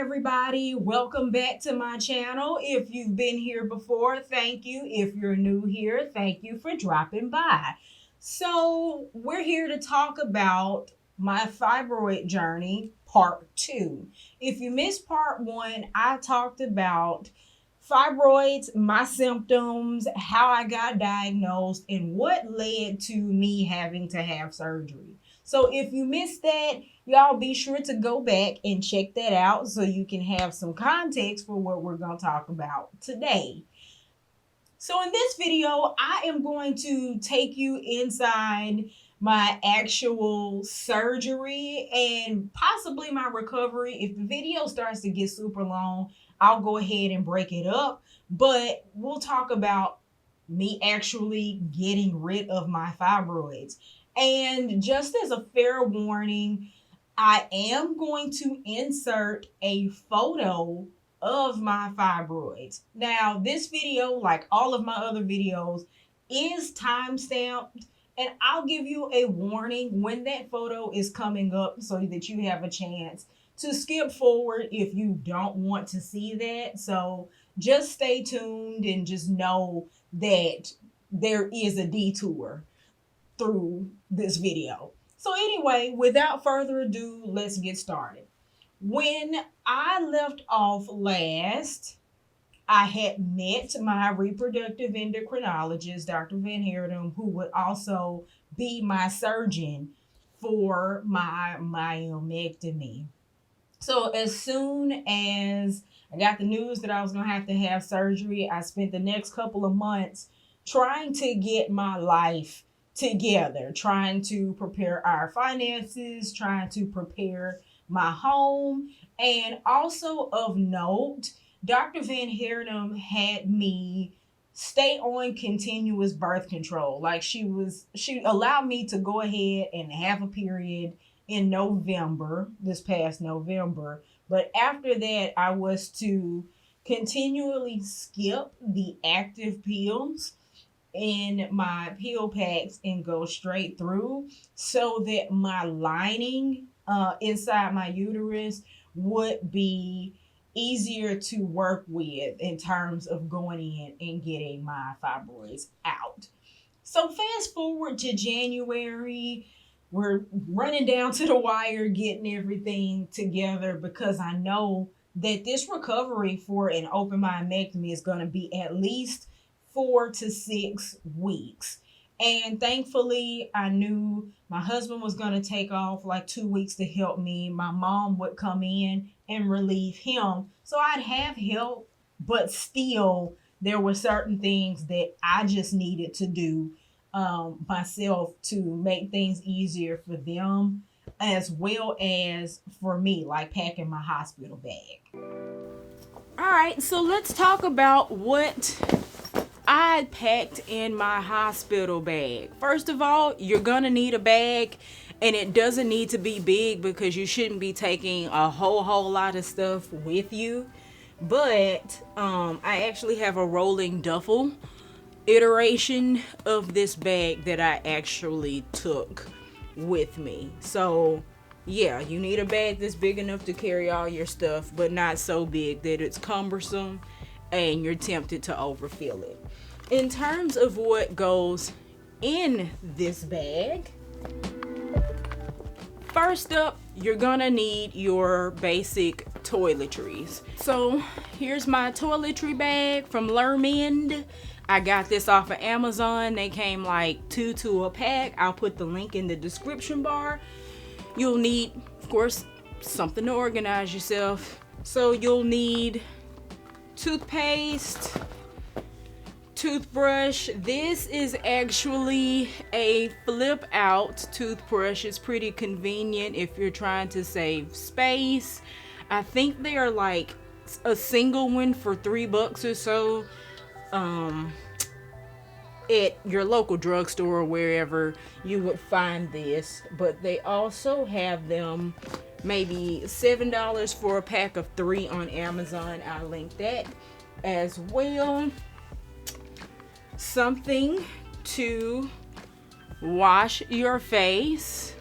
everybody. Welcome back to my channel. If you've been here before, thank you. If you're new here, thank you for dropping by. So we're here to talk about my fibroid journey, part 2. If you missed part 1, I talked about fibroids, my symptoms, how I got diagnosed, and what led to me having to have surgery. So if you missed that, y'all be sure to go back and check that out so you can have some context for what we're going to talk about today. So in this video, I am going to take you inside my actual surgery and possibly my recovery. If the video starts to get super long, I'll go ahead and break it up, but we'll talk about me actually getting rid of my fibroids. And just as a fair warning, I am going to insert a photo of my fibroids. Now, this video, like all of my other videos, is time-stamped, and I'll give you a warning when that photo is coming up so that you have a chance to skip forward if you don't want to see that. So just stay tuned and just know that there is a detour through this video. So anyway, without further ado, let's get started. When I left off last, I had met my reproductive endocrinologist, Dr. Van Heerden, who would also be my surgeon for my myomectomy. So as soon as I got the news that I was going to have surgery, I spent the next couple of months trying to get my life together, trying to prepare our finances, trying to prepare my home. And also of note, Dr. Van Heerden had me stay on continuous birth control. Like she allowed me to go ahead and have a period in November, this past November. But after that, I was to continually skip the active pills in my pill packs and go straight through so that my lining inside my uterus would be easier to work with in terms of going in and getting my fibroids out. So fast forward to January, we're running down to the wire, getting everything together because I know that this recovery for an open myomectomy is going to be at least 4 to 6 weeks. And thankfully, I knew my husband was going to take off like 2 weeks to help me. My mom would come in and relieve him. So I'd have help, but still there were certain things that I just needed to do myself to make things easier for them as well as for me, like packing my hospital bag. All right, so let's talk about what I packed in my hospital bag. First of all, you're gonna need a bag, and it doesn't need to be big because you shouldn't be taking a whole lot of stuff with you. But I actually have a rolling duffel iteration of this bag that I actually took with me. So yeah, you need a bag that's big enough to carry all your stuff, but not so big that it's cumbersome and you're tempted to overfill it. In terms of what goes in this bag, first up, you're gonna need your basic toiletries. So here's my toiletry bag from Lermend. I got this off of Amazon. They came like 2 to a pack. I'll put the link in the description bar. You'll need, of course, something to organize yourself. So you'll need toothpaste, toothbrush. This is actually a flip out toothbrush. It's pretty convenient if you're trying to save space. I think they are like a single one for $3 or so at your local drugstore or wherever you would find this. But they also have them maybe $7 for a pack of 3 on Amazon. I'll link that as well. Something to wash your face,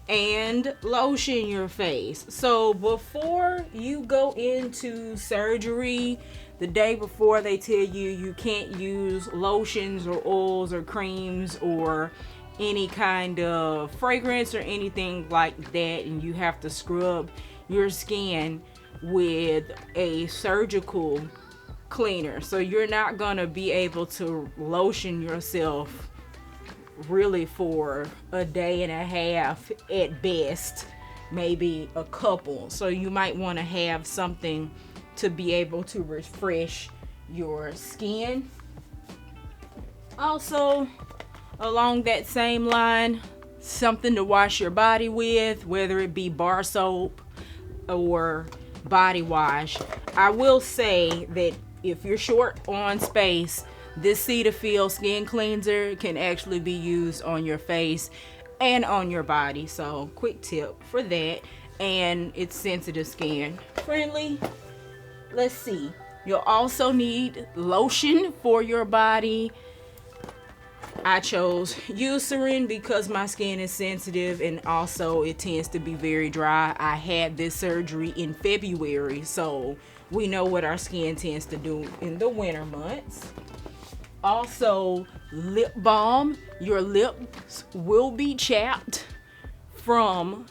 and lotion your face. So before you go into surgery, the day before, they tell you you can't use lotions or oils or creams or any kind of fragrance or anything like that, and you have to scrub your skin with a surgical cleaner. So you're not going to be able to lotion yourself really for a day and a half at best, maybe a couple. So you might want to have something to be able to refresh your skin. Also, along that same line, something to wash your body with, whether it be bar soap or body wash. I will say that if you're short on space, this Cetaphil skin cleanser can actually be used on your face and on your body. So quick tip for that. And it's sensitive skin friendly. Let's see. You'll also need lotion for your body. I chose Eucerin because my skin is sensitive and also it tends to be very dry. I had this surgery in February, so we know what our skin tends to do in the winter months. Also, lip balm. Your lips will be chapped from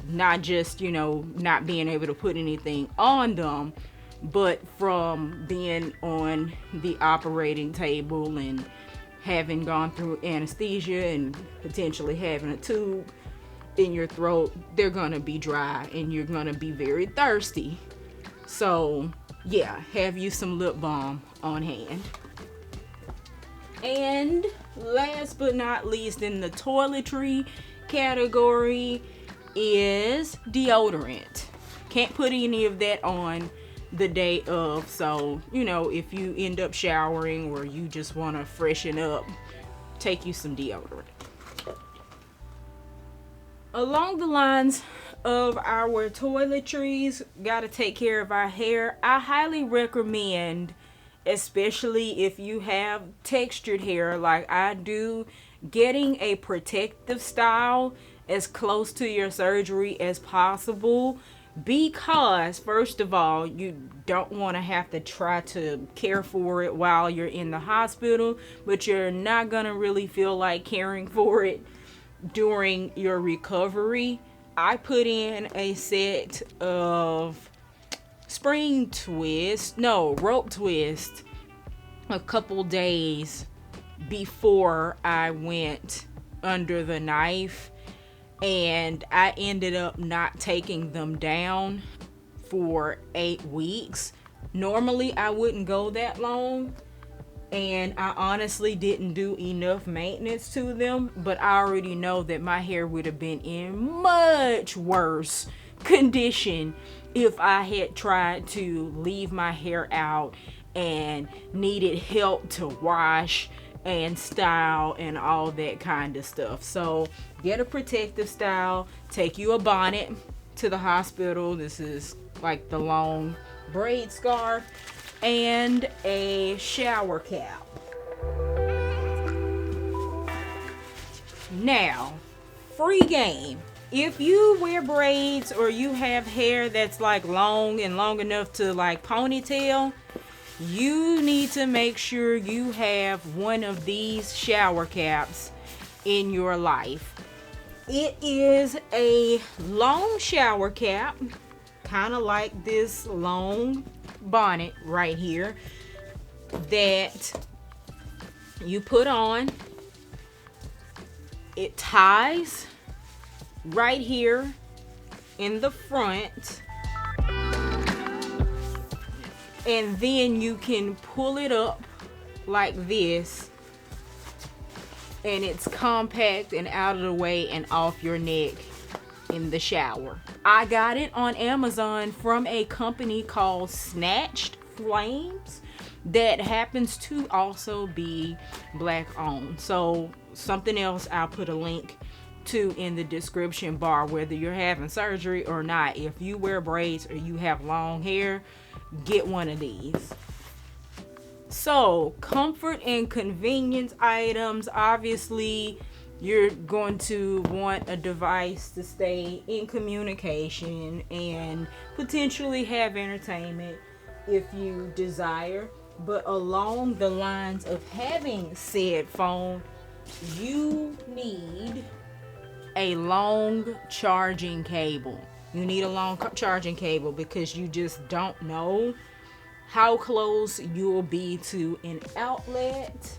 not just, not being able to put anything on them, but from being on the operating table and having gone through anesthesia and potentially having a tube in your throat. They're gonna be dry and you're gonna be very thirsty. So yeah, have you some lip balm on hand. And last but not least in the toiletry category is deodorant. Can't put any of that on the day of, so if you end up showering or you just want to freshen up, take you some deodorant. Along the lines of our toiletries, gotta take care of our hair. I highly recommend, especially if you have textured hair like I do, getting a protective style as close to your surgery as possible, because first of all, you don't want to have to try to care for it while you're in the hospital, but you're not gonna really feel like caring for it during your recovery. I put in a set of rope twist a couple days before I went under the knife, and I ended up not taking them down for 8 weeks. Normally I wouldn't go that long, and I honestly didn't do enough maintenance to them, but I already know that my hair would have been in much worse condition if I had tried to leave my hair out and needed help to wash and style and all that kind of stuff. So get a protective style, take you a bonnet to the hospital. This is like the long braid scarf, and a shower cap. Now, free game. If you wear braids or you have hair that's like long and long enough to like ponytail, you need to make sure you have one of these shower caps in your life. It is a long shower cap, kind of like this long bonnet right here, that you put on. It ties right here in the front, and then you can pull it up like this, and it's compact and out of the way and off your neck in the shower. I got it on Amazon from a company called Snatched Flames that happens to also be Black owned. So something else I'll put a link to in the description bar, whether you're having surgery or not. If you wear braids or you have long hair, get one of these. So comfort and convenience items, obviously You're going to want a device to stay in communication and potentially have entertainment if you desire. But along the lines of having said phone, you need a long charging cable. You need a long charging cable because you just don't know how close you'll be to an outlet.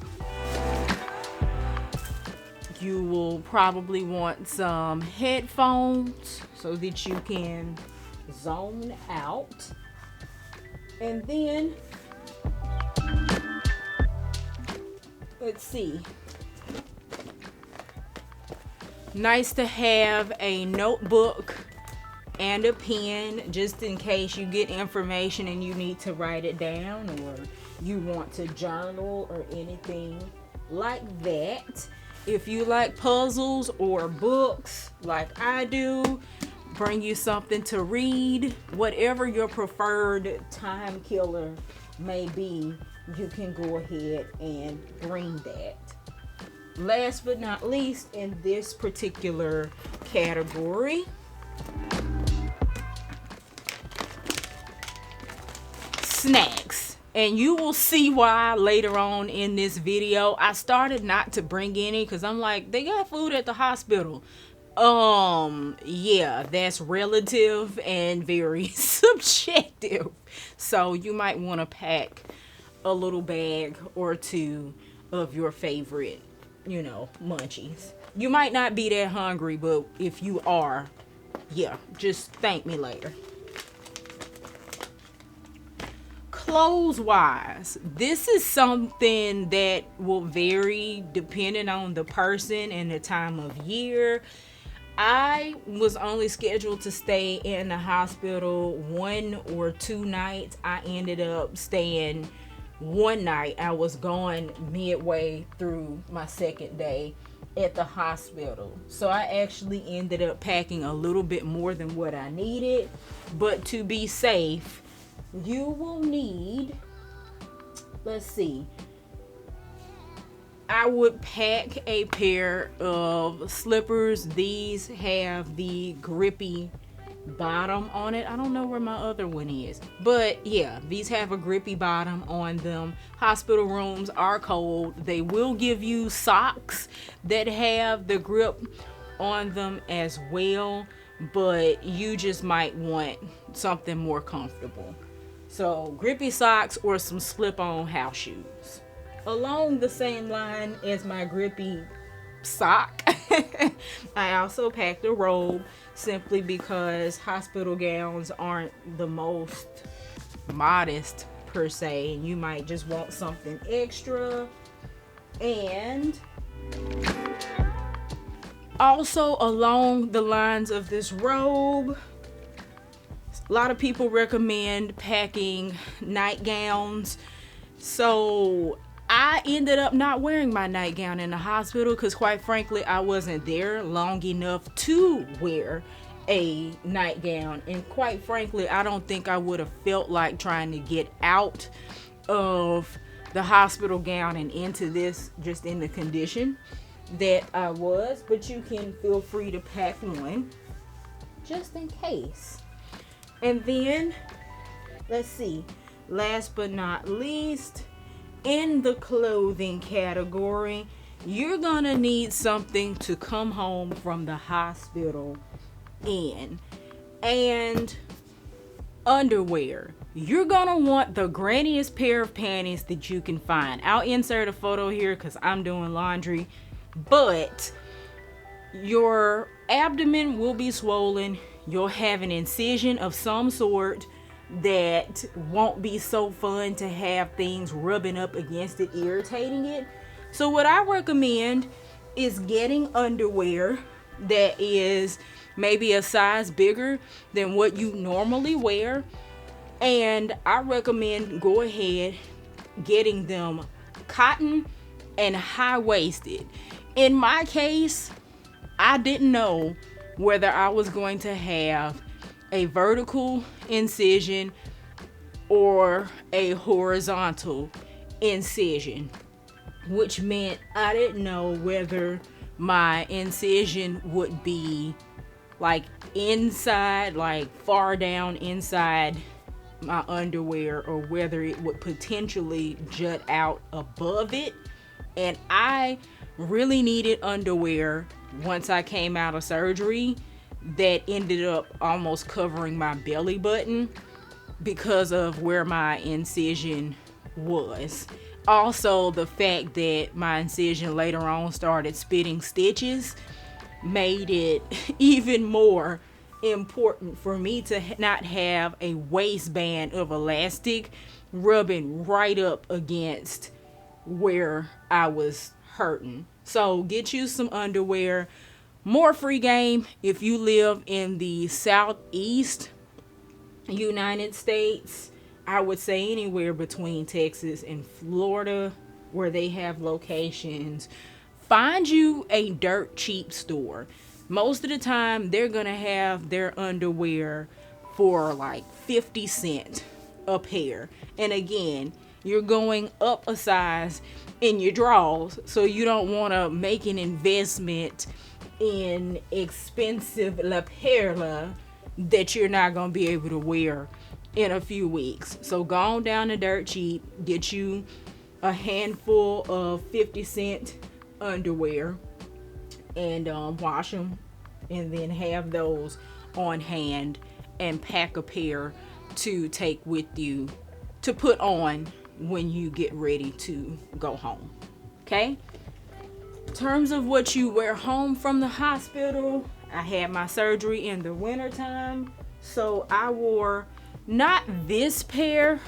You will probably want some headphones so that you can zone out. And then, let's see. Nice to have a notebook and a pen just in case you get information and you need to write it down, or you want to journal or anything like that. If you like puzzles or books like I do, bring you something to read. Whatever your preferred time killer may be, you can go ahead and bring that. Last but not least, in this particular category, snacks. And you will see why later on in this video. I started not to bring any because I'm like, they got food at the hospital. Yeah, that's relative and very subjective. So you might want to pack a little bag or two of your favorite, munchies. You might not be that hungry, but if you are, yeah, just thank me later. Clothes wise, this is something that will vary depending on the person and the time of year. I was only scheduled to stay in the hospital 1 or 2 nights. I ended up staying 1 night. I was gone midway through my 2nd day at the hospital. So I actually ended up packing a little bit more than what I needed. But to be safe, you will need, let's see, I would pack a pair of slippers. These have the grippy bottom on it. I don't know where my other one is, but yeah, these have a grippy bottom on them. Hospital rooms are cold. They will give you socks that have the grip on them as well, but you just might want something more comfortable. So grippy socks or some slip-on house shoes. Along the same line as my grippy sock, I also packed a robe simply because hospital gowns aren't the most modest per se, and you might just want something extra. And also along the lines of this robe, a lot of people recommend packing nightgowns. So I ended up not wearing my nightgown in the hospital because, quite frankly, I wasn't there long enough to wear a nightgown. And quite frankly, I don't think I would have felt like trying to get out of the hospital gown and into this just in the condition that I was. But you can feel free to pack one just in case. And then, let's see, last but not least, in the clothing category, you're gonna need something to come home from the hospital in. And underwear. You're gonna want the granniest pair of panties that you can find. I'll insert a photo here because I'm doing laundry. But your abdomen will be swollen. You'll have an incision of some sort that won't be so fun to have things rubbing up against it, irritating it. So what I recommend is getting underwear that is maybe a size bigger than what you normally wear. And I recommend go ahead getting them cotton and high-waisted. In my case, I didn't know whether I was going to have a vertical incision or a horizontal incision, which meant I didn't know whether my incision would be like inside, like far down inside my underwear, or whether it would potentially jut out above it. And I really needed underwear once I came out of surgery that ended up almost covering my belly button because of where my incision was. Also, the fact that my incision later on started spitting stitches made it even more important for me to not have a waistband of elastic rubbing right up against where I was hurting. So get you some underwear. More free game if you live in the southeast United States. I would say anywhere between Texas and Florida, where they have locations. Find you a dirt cheap store. Most of the time they're gonna have their underwear for like 50 cents a pair. And again, you're going up a size in your drawers, so you don't want to make an investment in expensive La Perla that you're not going to be able to wear in a few weeks. So go on down to Dirt Cheap, get you a handful of 50-cent underwear, and wash them, and then have those on hand, and pack a pair to take with you to put on when you get ready to go home. Okay? In terms of what you wear home from the hospital, I had my surgery in the wintertime, so I wore not this pair,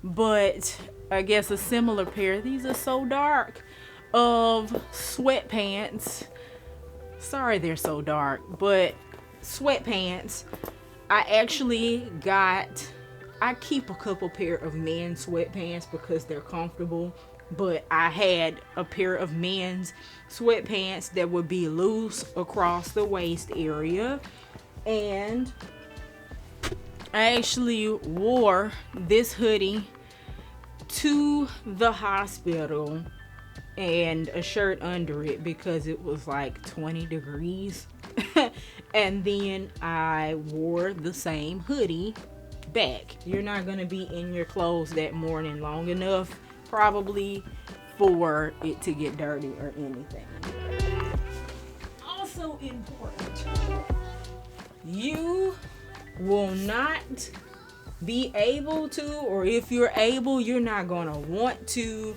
but I guess a similar pair. These are so dark, of sweatpants. Sorry they're so dark, but sweatpants. I keep a couple pair of men's sweatpants because they're comfortable, but I had a pair of men's sweatpants that would be loose across the waist area, and I actually wore this hoodie to the hospital and a shirt under it because it was like 20 degrees. And then I wore the same hoodie back. You're not going to be in your clothes that morning long enough probably for it to get dirty or anything. Also important, you will not be able to, or if you're able, you're not going to want to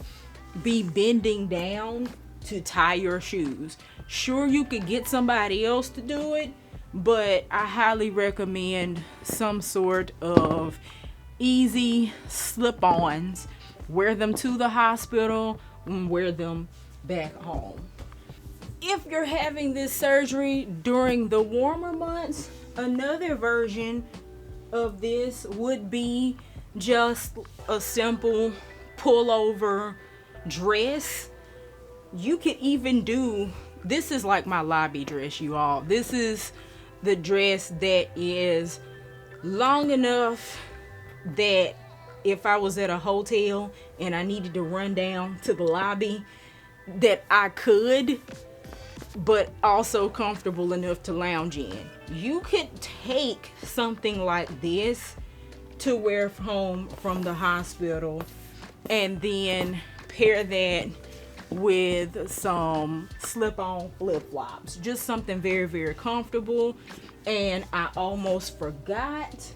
be bending down to tie your shoes. Sure, you could get somebody else to do it, but I highly recommend some sort of easy slip-ons. Wear them to the hospital and wear them back home. If you're having this surgery during the warmer months, another version of this would be just a simple pullover dress. You could even do, this is like my lobby dress, you all. This is the dress that is long enough that if I was at a hotel and I needed to run down to the lobby, that I could, but also comfortable enough to lounge in. You could take something like this to wear home from the hospital and then pair that with some slip-on flip-flops. Just something very, very comfortable. And I almost forgot,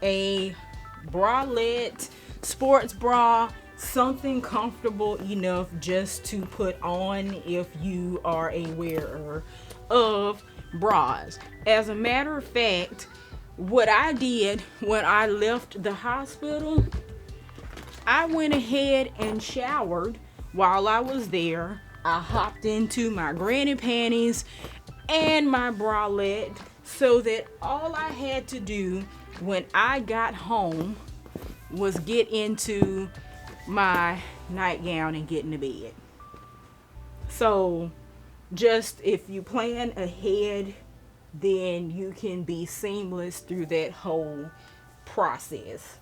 a bralette, sports bra, something comfortable enough just to put on if you are a wearer of bras. As a matter of fact, what I did when I left the hospital, I went ahead and showered while I was there. I hopped into my granny panties and my bralette so that all I had to do when I got home was get into my nightgown and get into bed. So just if you plan ahead, then you can be seamless through that whole process.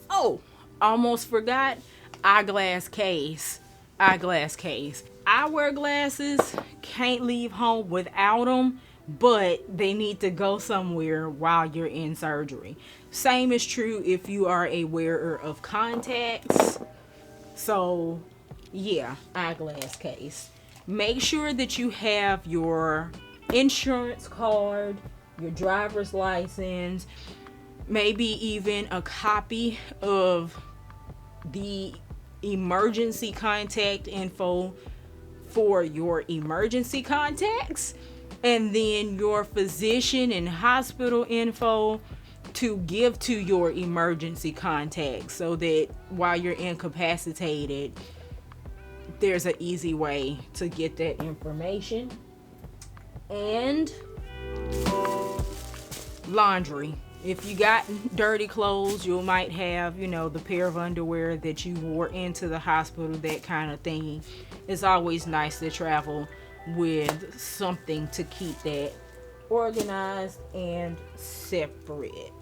Oh, almost forgot, eyeglass case. I wear glasses, can't leave home without them, but they need to go somewhere while you're in surgery. Same is true if you are a wearer of contacts. So, yeah, eyeglass case. Make sure that you have your insurance card, your driver's license, maybe even a copy of the emergency contact info for your emergency contacts, and then your physician and hospital info to give to your emergency contacts, so that while you're incapacitated, there's an easy way to get that information. And laundry. If you got dirty clothes, you might have, the pair of underwear that you wore into the hospital, that kind of thing. It's always nice to travel with something to keep that organized and separate.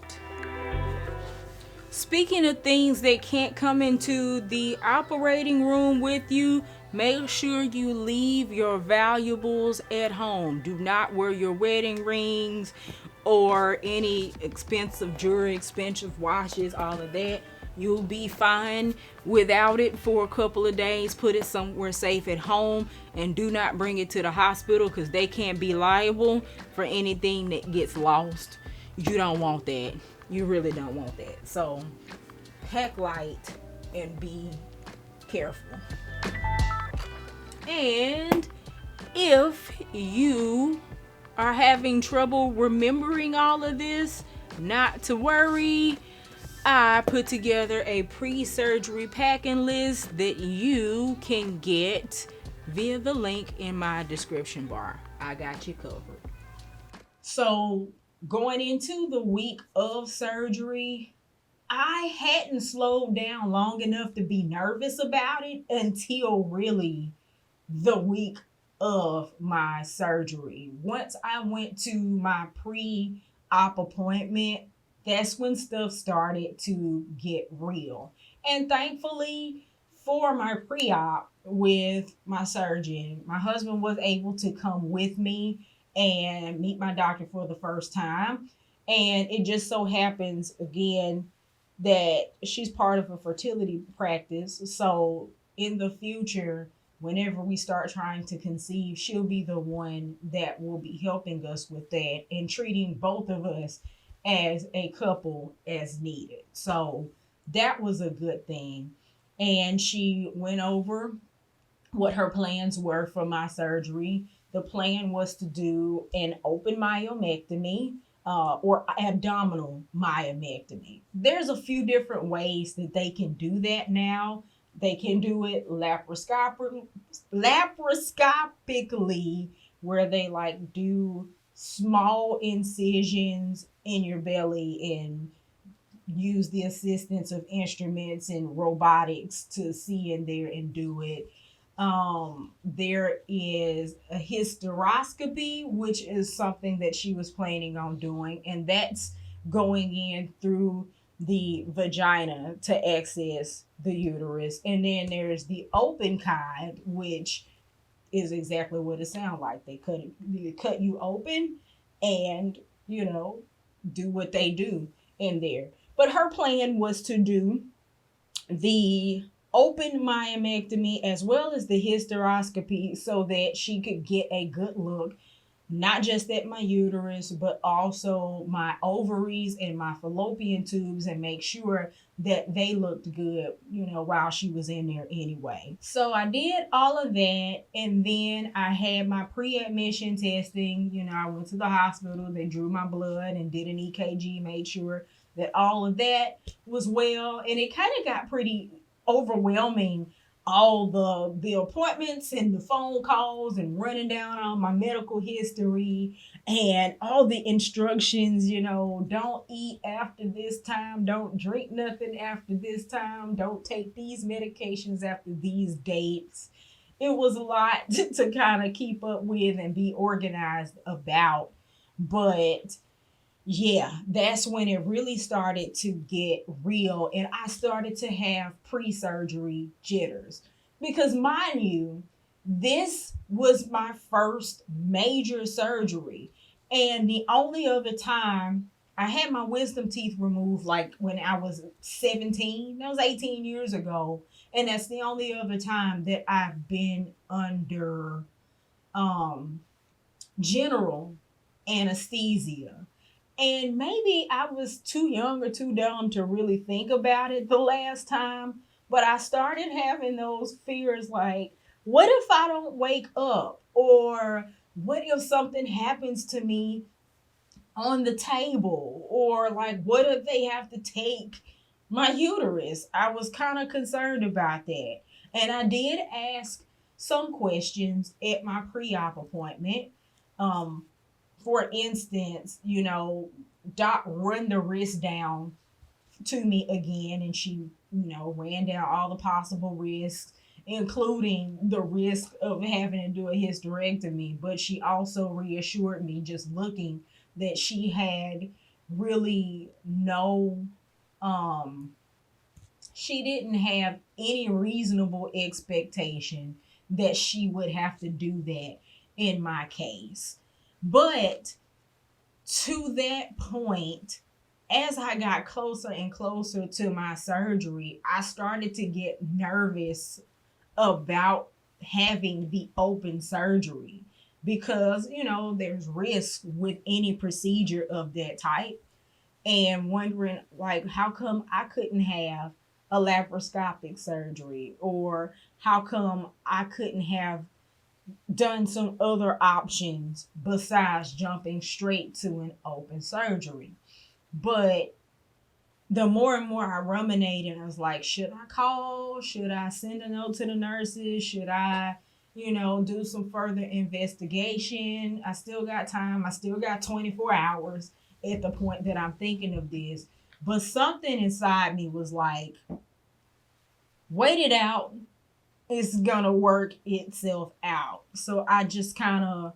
Speaking of things that can't come into the operating room with you, make sure you leave your valuables at home. Do not wear your wedding rings or any expensive jewelry, expensive watches, all of that. You'll be fine without it for a couple of days. Put it somewhere safe at home, and do not bring it to the hospital, because they can't be liable for anything that gets lost. You don't want that. You really don't want that. So pack light and be careful. And if you are having trouble remembering all of this, not to worry. I put together a pre-surgery packing list that you can get via the link in my description bar. I got you covered. So, going into the week of surgery, I hadn't slowed down long enough to be nervous about it until really the week of my surgery. Once I went to my pre-op appointment, that's when stuff started to get real. And thankfully, for my pre-op with my surgeon, my husband was able to come with me and meet my doctor for the first time. And it just so happens, again, that she's part of a fertility practice. So in the future, whenever we start trying to conceive, she'll be the one that will be helping us with that and treating both of us as a couple as needed. So that was a good thing. And she went over what her plans were for my surgery. The plan was to do an open myomectomy, or abdominal myomectomy. There's a few different ways that they can do that now. They can do it laparoscopically, where they like do small incisions in your belly and use the assistance of instruments and robotics to see in there and do it. There is a hysteroscopy, which is something that she was planning on doing, and that's going in through the vagina to access the uterus. And then there's the open kind, which is exactly what it sounds like. They cut you open and, do what they do in there. But her plan was to do the open myomectomy as well as the hysteroscopy, so that she could get a good look, not just at my uterus, but also my ovaries and my fallopian tubes, and make sure that they looked good, while she was in there anyway. So I did all of that, and then I had my pre-admission testing. I went to the hospital, they drew my blood and did an EKG, made sure that all of that was well, and it kind of got pretty overwhelming, all the appointments and the phone calls and running down all my medical history and all the instructions, don't eat after this time, don't drink nothing after this time, don't take these medications after these dates. It was a lot to kind of keep up with and be organized about. But yeah, that's when it really started to get real, and I started to have pre-surgery jitters. Because mind you, This was my first major surgery. And the only other time I had my wisdom teeth removed, like when I was 17, that was 18 years ago. And that's the only other time that I've been under um, general anesthesia. And maybe I was too young or too dumb to really think about it the last time, but I started having those fears like, what if I don't wake up? Or what if something happens to me on the table? Or like, what if they have to take my uterus? I was kind of concerned about that. And I did ask some questions at my pre op appointment. Um, for instance, Doc run the wrist down to me again, and she, ran down all the possible risks, including the risk of having to do a hysterectomy. But she also reassured me just looking that she had really no, um, she didn't have any reasonable expectation that she would have to do that in my case. But to that point, as I got closer and closer to my surgery, I started to get nervous about having the open surgery because, there's risk with any procedure of that type. And wondering, like, how come I couldn't have a laparoscopic surgery? Or how come I couldn't have done some other options besides jumping straight to an open surgery? But the more and more I ruminated, I was like, should I call? Should I send a note to the nurses? Should I, do some further investigation? I still got time. I still got 24 hours at the point that I'm thinking of this. But something inside me was like, wait it out. It's going to work itself out. So I just kind of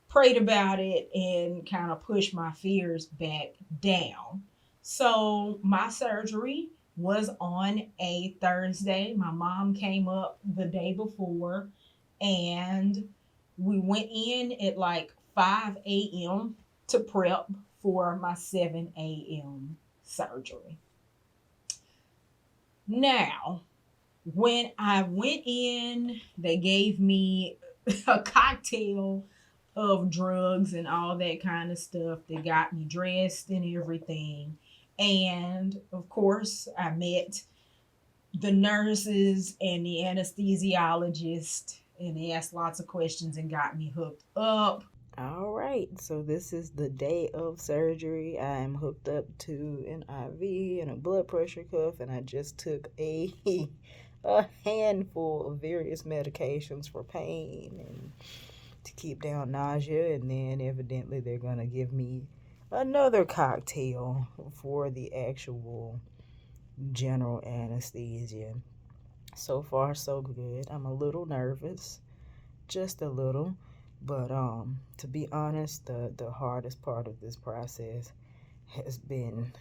prayed about it and kind of pushed my fears back down. So my surgery was on a Thursday. My mom came up the day before, and we went in at like 5 a.m. to prep for my 7 a.m. surgery. Now, when I went in, they gave me a cocktail of drugs and all that kind of stuff that got me dressed and everything. And of course, I met the nurses and the anesthesiologist, and they asked lots of questions and got me hooked up. All right, so this is the day of surgery. I am hooked up to an IV and a blood pressure cuff, and I just took a a handful of various medications for pain and to keep down nausea, and then evidently they're gonna give me another cocktail for the actual general anesthesia. So far, so good. I'm a little nervous, just a little. But to be honest, the hardest part of this process has been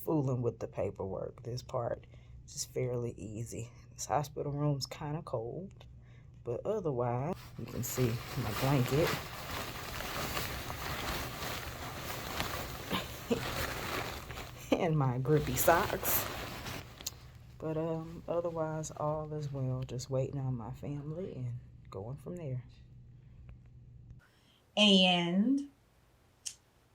fooling with the paperwork. This part is fairly easy. This hospital room's kind of cold, but otherwise, you can see my blanket. And my grippy socks. But otherwise, all is well. Just waiting on my family and going from there. And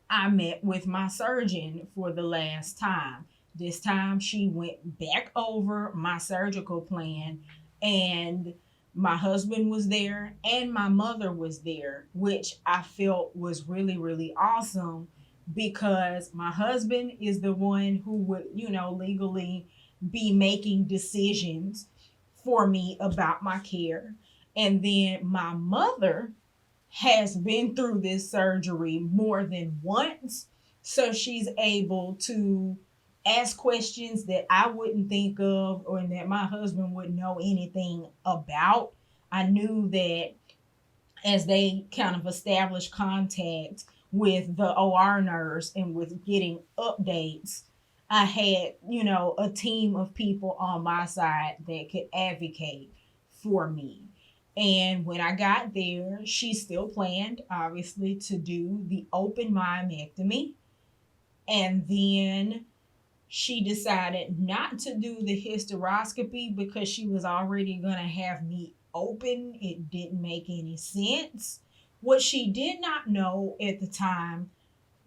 I met with my surgeon for the last time. This time she went back over my surgical plan, and my husband was there and my mother was there, which I felt was really, really awesome because my husband is the one who would, legally be making decisions for me about my care. And then my mother has been through this surgery more than once. So she's able to ask questions that I wouldn't think of or that my husband wouldn't know anything about. I knew that as they kind of established contact with the OR nurse and with getting updates, I had, a team of people on my side that could advocate for me. And when I got there, she still planned, obviously, to do the open myomectomy. And then she decided not to do the hysteroscopy because she was already going to have me open. It didn't make any sense. What she did not know at the time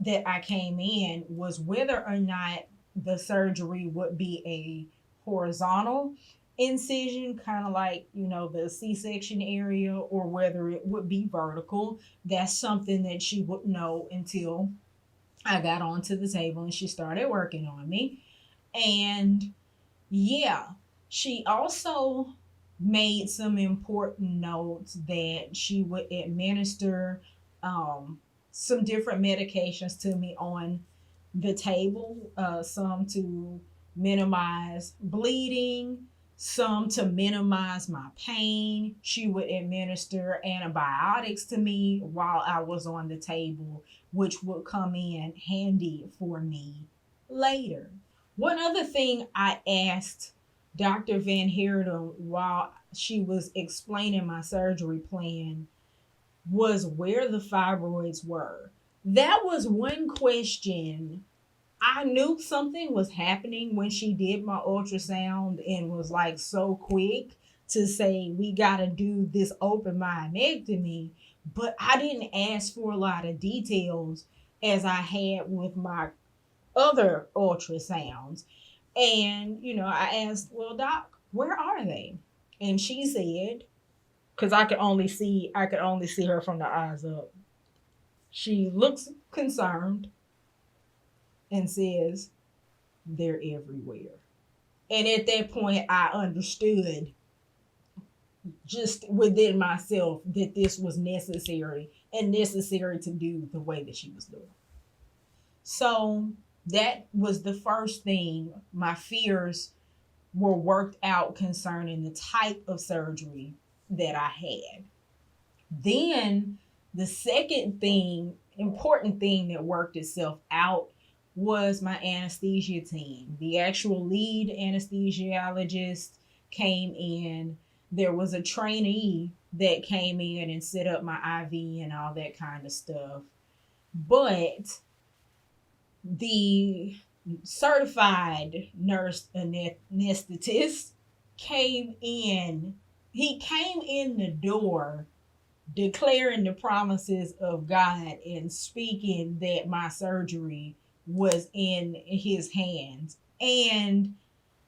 that I came in was whether or not the surgery would be a horizontal incision, kind of like, the C section area, or whether it would be vertical. That's something that she would know until I got onto the table and she started working on me. And yeah, she also made some important notes that she would administer um, some different medications to me on the table, some to minimize bleeding, some to minimize my pain. She would administer antibiotics to me while I was on the table, which would come in handy for me later. One other thing I asked Dr. Van Heerden while she was explaining my surgery plan was where the fibroids were. That was one question. I knew something was happening when she did my ultrasound and was like so quick to say, we got to do this open myomectomy. But I didn't ask for a lot of details as I had with my other ultrasounds. And, I asked, well, doc, where are they? And she said, because I could only see her from the eyes up. She looks concerned and says, they're everywhere. And at that point, I understood just within myself that this was necessary and necessary to do the way that she was doing. So that was the first thing. My fears were worked out concerning the type of surgery that I had. Then the second thing, important thing that worked itself out was my anesthesia team. The actual lead anesthesiologist came in. There was a trainee that came in and set up my IV and all that kind of stuff. But the certified nurse anesthetist came in. He came in the door declaring the promises of God and speaking that my surgery was in his hands. And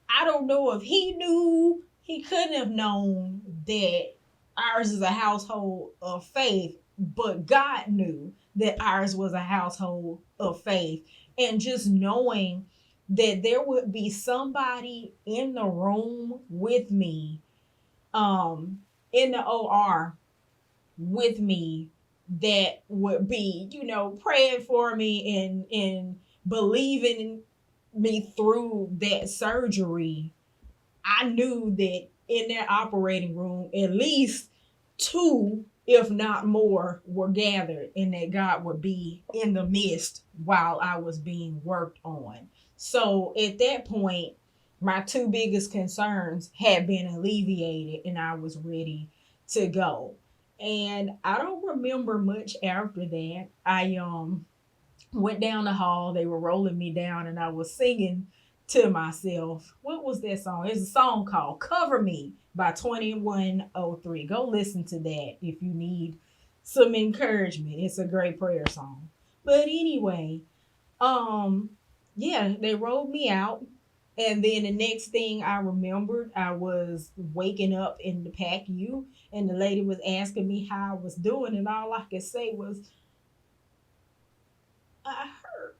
I don't know if he knew, he couldn't have known that ours is a household of faith, but God knew that ours was a household of faith. And just knowing that there would be somebody in the room with me, in the OR with me, that would be, praying for me and believing me through that surgery. I knew that in that operating room, at least two, if not more, were gathered, and that God would be in the midst while I was being worked on. So at that point, my two biggest concerns had been alleviated, and I was ready to go. And I don't remember much after that. I went down the hall. They were rolling me down, and I was singing to myself. What was that song? It's a song called Cover Me by 2103. Go listen to that if you need some encouragement. It's a great prayer song. But anyway, um, yeah, they rolled me out. And then the next thing I remembered, I was waking up in the PACU, and the lady was asking me how I was doing, and all I could say was, I hurt.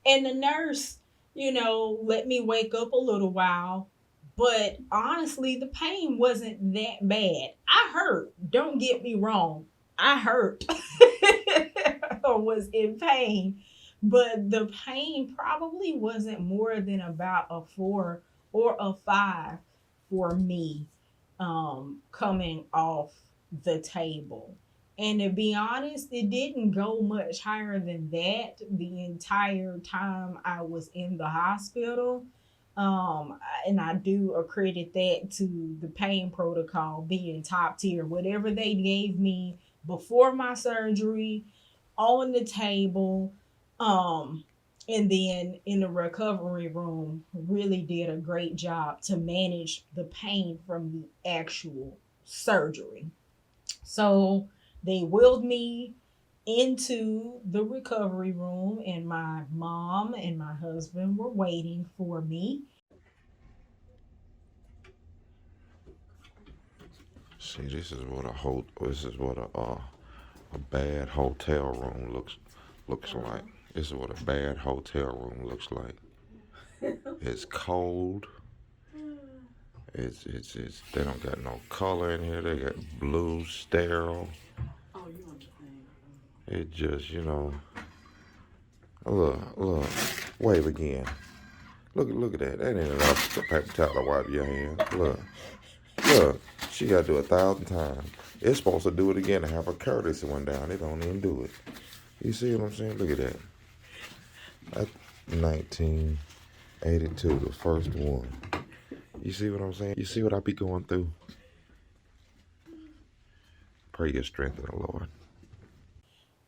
And the nurse, let me wake up a little while. But honestly, the pain wasn't that bad. I hurt. Don't get me wrong. I hurt. Or was in pain. But the pain probably wasn't more than about a 4 or a 5 for me, coming off the table. And to be honest, it didn't go much higher than that the entire time I was in the hospital. And I do accredit that to the pain protocol being top tier. Whatever they gave me before my surgery on the table, um, and then in the recovery room, really did a great job to manage the pain from the actual surgery. So they wheeled me into the recovery room, and my mom and my husband were waiting for me. See, this is what a bad hotel room looks like. This is what a bad hotel room looks like. It's cold. It's they don't got no color in here. They got blue, sterile. It just, look, wave again. Look at that. That ain't enough paper towel to wipe your hands. Look. She got to do 1,000 times. It's supposed to do it again to have a courtesy one down. They don't even do it. You see what I'm saying? Look at that. That's 1982, the first one. You see what I'm saying? You see what I be going through? Pray your strength in the Lord.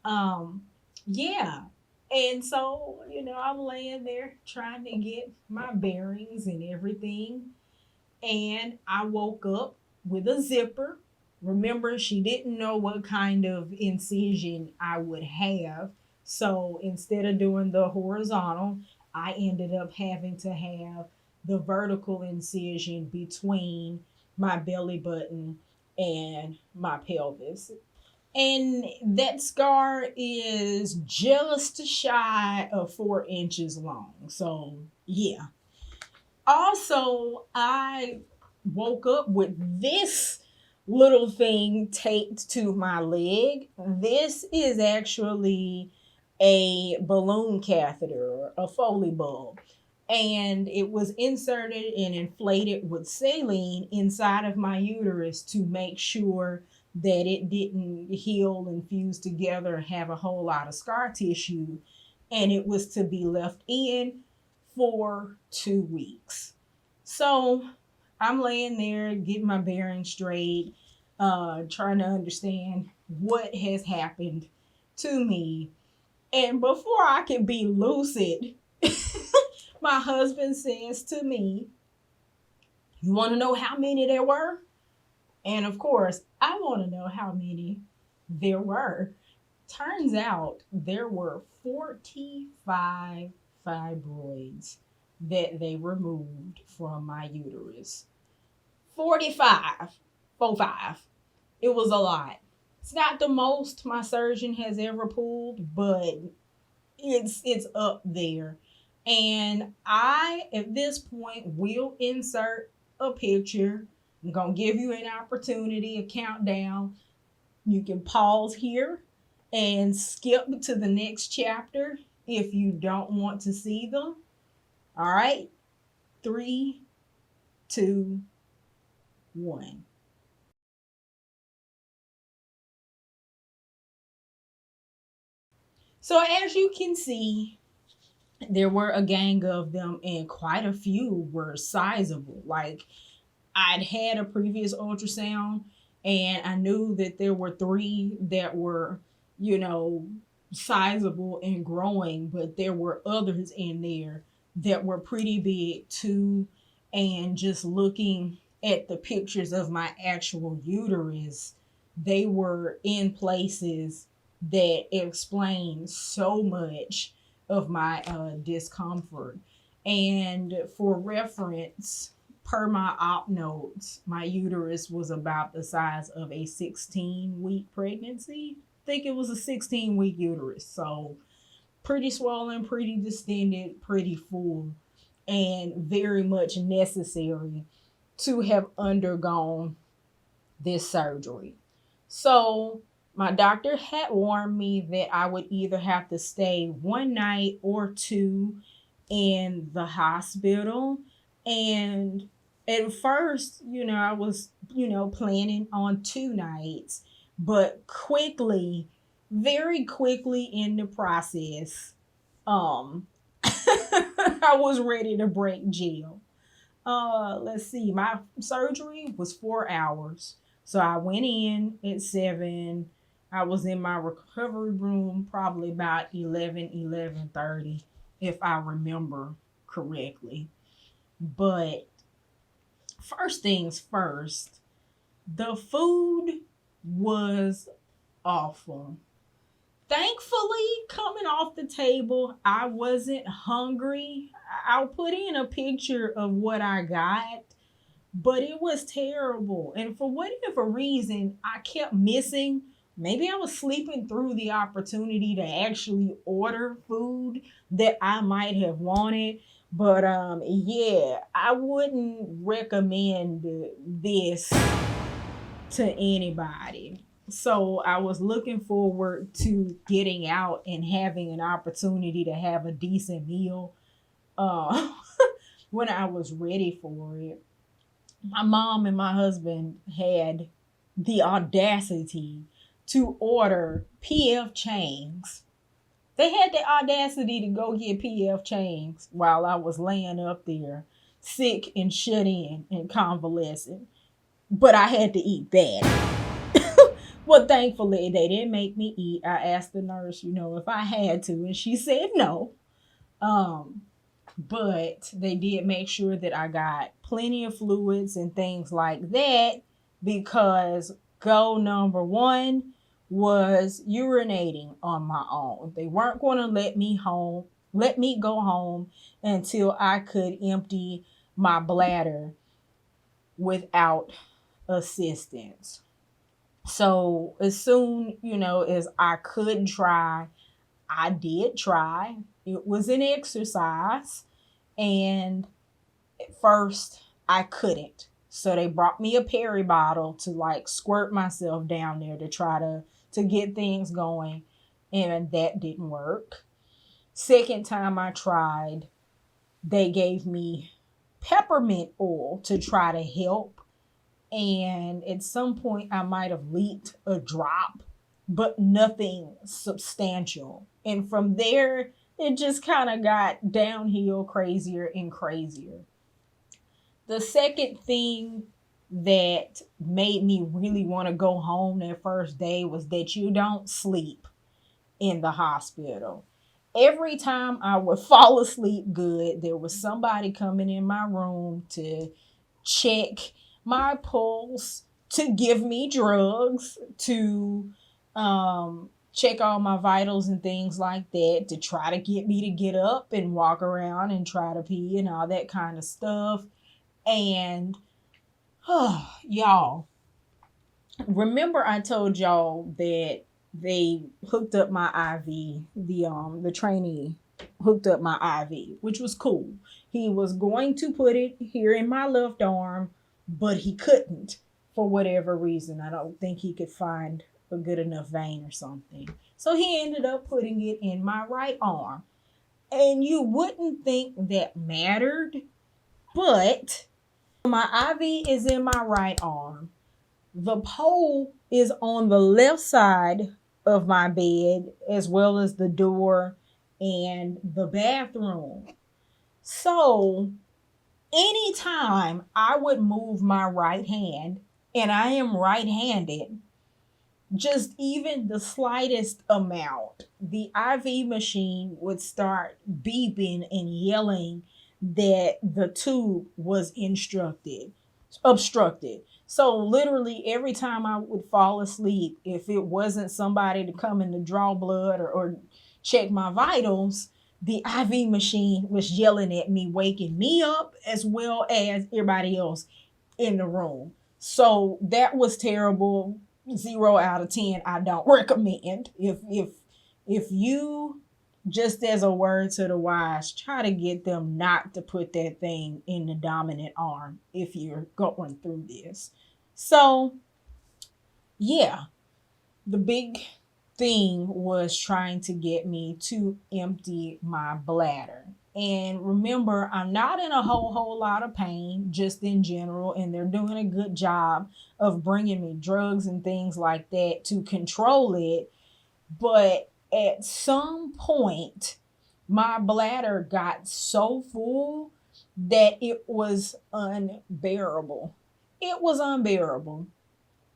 Um, yeah. And so, I'm laying there trying to get my bearings and everything. And I woke up with a zipper. Remember, she didn't know what kind of incision I would have. So instead of doing the horizontal, I ended up having to have the vertical incision between my belly button and my pelvis. And that scar is just shy of 4 inches long. So, yeah. Also, I woke up with this little thing taped to my leg. This is actually a balloon catheter, a Foley bulb. And it was inserted and inflated with saline inside of my uterus to make sure that it didn't heal and fuse together and have a whole lot of scar tissue. And it was to be left in for 2 weeks. So I'm laying there getting my bearings straight, trying to understand what has happened to me. And before I can be lucid, my husband says to me, "You want to know how many there were?" And of course, I want to know how many there were. Turns out there were 45 fibroids that they removed from my uterus. 45. 45. It was a lot. It's not the most my surgeon has ever pulled, but it's up there. And I, at this point, will insert a picture. I'm going to give you an opportunity, a countdown. You can pause here and skip to the next chapter if you don't want to see them. All right. 3, 2, 1. So as you can see, there were a gang of them, and quite a few were sizable. Like, I'd had a previous ultrasound, and I knew that there were 3 that were, you know, sizable and growing, but there were others in there that were pretty big too. And just looking at the pictures of my actual uterus, they were in places that explain so much of my discomfort. And for reference, per my op notes, my uterus was about the size of a 16-week pregnancy. I think it was a 16-week uterus. So pretty swollen, pretty distended, pretty full, and very much necessary to have undergone this surgery. So my doctor had warned me that I would either have to stay 1 night or 2 in the hospital. And at first, I was, planning on 2 nights, but quickly, very quickly in the process, um, I was ready to break jail. Let's see, my surgery was 4 hours. So I went in at 7. I was in my recovery room probably about 11:30, if I remember correctly. But first things first, the food was awful. Thankfully, coming off the table, I wasn't hungry. I'll put in a picture of what I got, but it was terrible. And for whatever reason, I kept missing. Maybe I was sleeping through the opportunity to actually order food that I might have wanted. But yeah, I wouldn't recommend this to anybody. So I was looking forward to getting out and having an opportunity to have a decent meal uh, when I was ready for it. My mom and my husband had the audacity to order PF Chang's. They had the audacity to go get PF Chang's while I was laying up there, sick and shut in and convalescent. But I had to eat that. Well, thankfully, they didn't make me eat. I asked the nurse, if I had to, and she said no. Um, but they did make sure that I got plenty of fluids and things like that because goal number one was urinating on my own. They weren't going to let me go home until I could empty my bladder without assistance. So as soon, as I could try, I did try. It was an exercise. And at first I couldn't. So they brought me a peri bottle to like squirt myself down there to try to get things going. And that didn't work. Second time I tried, they gave me peppermint oil to try to help. And at some point I might have leaked a drop, but nothing substantial. And from there, it just kind of got downhill crazier and crazier. The second thing that made me really want to go home that first day was that you don't sleep in the hospital. Every time I would fall asleep good, there was somebody coming in my room to check my pulse, to give me drugs, to check all my vitals and things like that, to try to get me to get up and walk around and try to pee and all that kind of stuff. And y'all, remember I told y'all that they hooked up my IV, the trainee hooked up my IV, which was cool. He was going to put it here in my left arm, but he couldn't for whatever reason. I don't think he could find a good enough vein or something. So he ended up putting it in my right arm. And you wouldn't think that mattered, but my IV is in my right arm. The pole is on the left side of my bed, as well as the door and the bathroom. So anytime I would move my right hand, and I am right-handed, just even the slightest amount, the IV machine would start beeping and yelling that the tube was obstructed. So literally every time I would fall asleep, if it wasn't somebody to come in to draw blood or check my vitals, the IV machine was yelling at me, waking me up as well as everybody else in the room. So that was terrible. 0 out of 10. I don't recommend. If you, just as a word to the wise, try to get them not to put that thing in the dominant arm if you're going through this. So yeah, the big thing was trying to get me to empty my bladder. And remember, I'm not in a whole lot of pain, just in general, and they're doing a good job of bringing me drugs and things like that to control it. But at some point, my bladder got so full that it was unbearable. It was unbearable.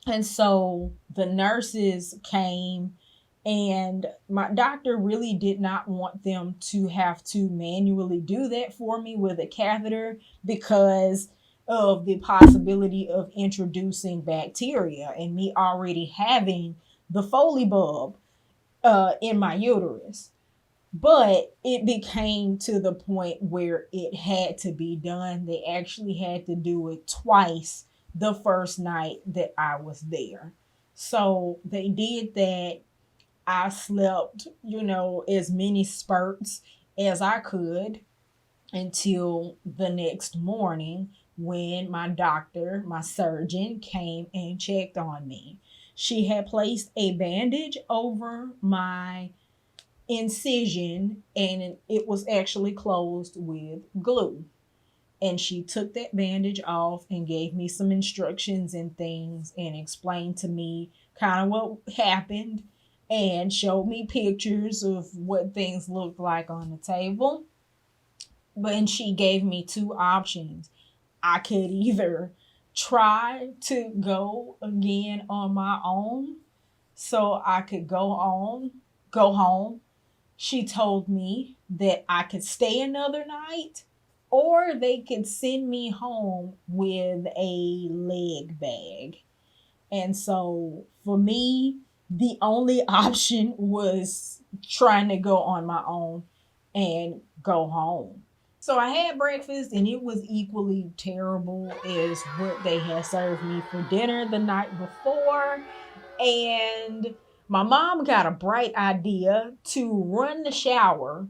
And so the nurses came, and my doctor really did not want them to have to manually do that for me with a catheter because of the possibility of introducing bacteria and me already having the Foley bulb in my uterus. But it became to the point where it had to be done. They actually had to do it twice the first night that I was there. So they did that. I slept, as many spurts as I could until the next morning when my doctor, my surgeon, came and checked on me. She had placed a bandage over my incision, and it was actually closed with glue. And she took that bandage off and gave me some instructions and things and explained to me kind of what happened and showed me pictures of what things looked like on the table. But and she gave me two options. I could either try to go again on my own, so I could go home. She told me that I could stay another night, or they could send me home with a leg bag. And so for me, the only option was trying to go on my own and go home. So I had breakfast, and it was equally terrible as what they had served me for dinner the night before. And my mom got a bright idea to run the shower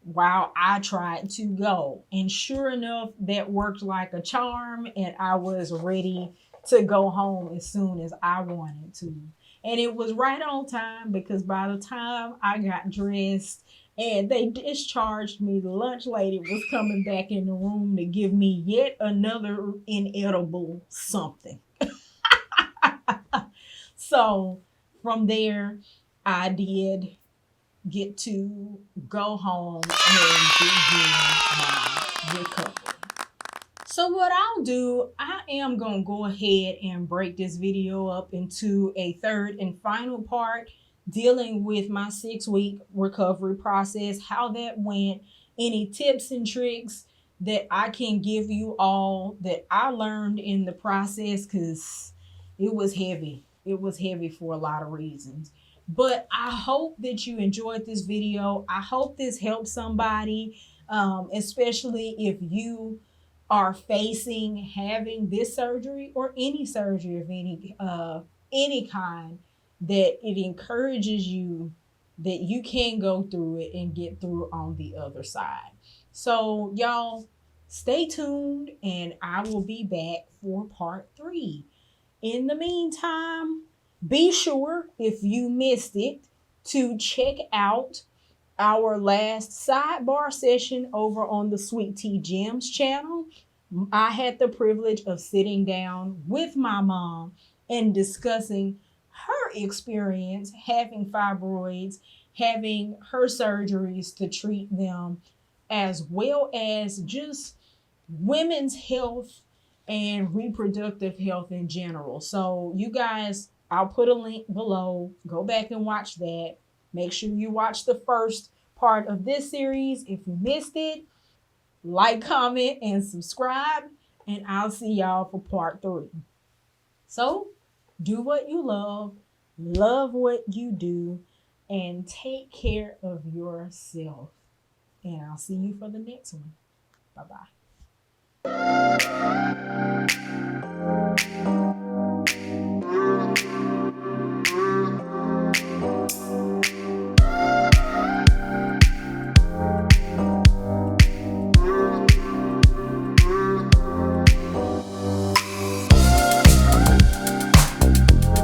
while I tried to go. And sure enough, that worked like a charm, and I was ready to go home as soon as I wanted to. And it was right on time because by the time I got dressed and they discharged me, the lunch lady was coming back in the room to give me yet another inedible something. So from there, I did get to go home and begin my recovery. So what I'll do, I am going to go ahead and break this video up into a third and final part dealing with my 6-week recovery process, how that went, any tips and tricks that I can give you all that I learned in the process, because it was heavy. It was heavy for a lot of reasons. But I hope that you enjoyed this video. I hope this helps somebody, especially if you are facing having this surgery or any surgery of any kind, that it encourages you that you can go through it and get through on the other side. So y'all stay tuned, and I will be back for part 3. In the meantime, be sure, if you missed it, to check out our last sidebar session over on the Sweet Tea Gems channel. I had the privilege of sitting down with my mom and discussing her experience having fibroids, having her surgeries to treat them, as well as just women's health and reproductive health in general. So you guys, I'll put a link below. Go back and watch that. Make sure you watch the first part of this series. If you missed it, like, comment, and subscribe. And I'll see y'all for part 3. So do what you love what you do, and take care of yourself. And I'll see you for the next one. Bye-bye.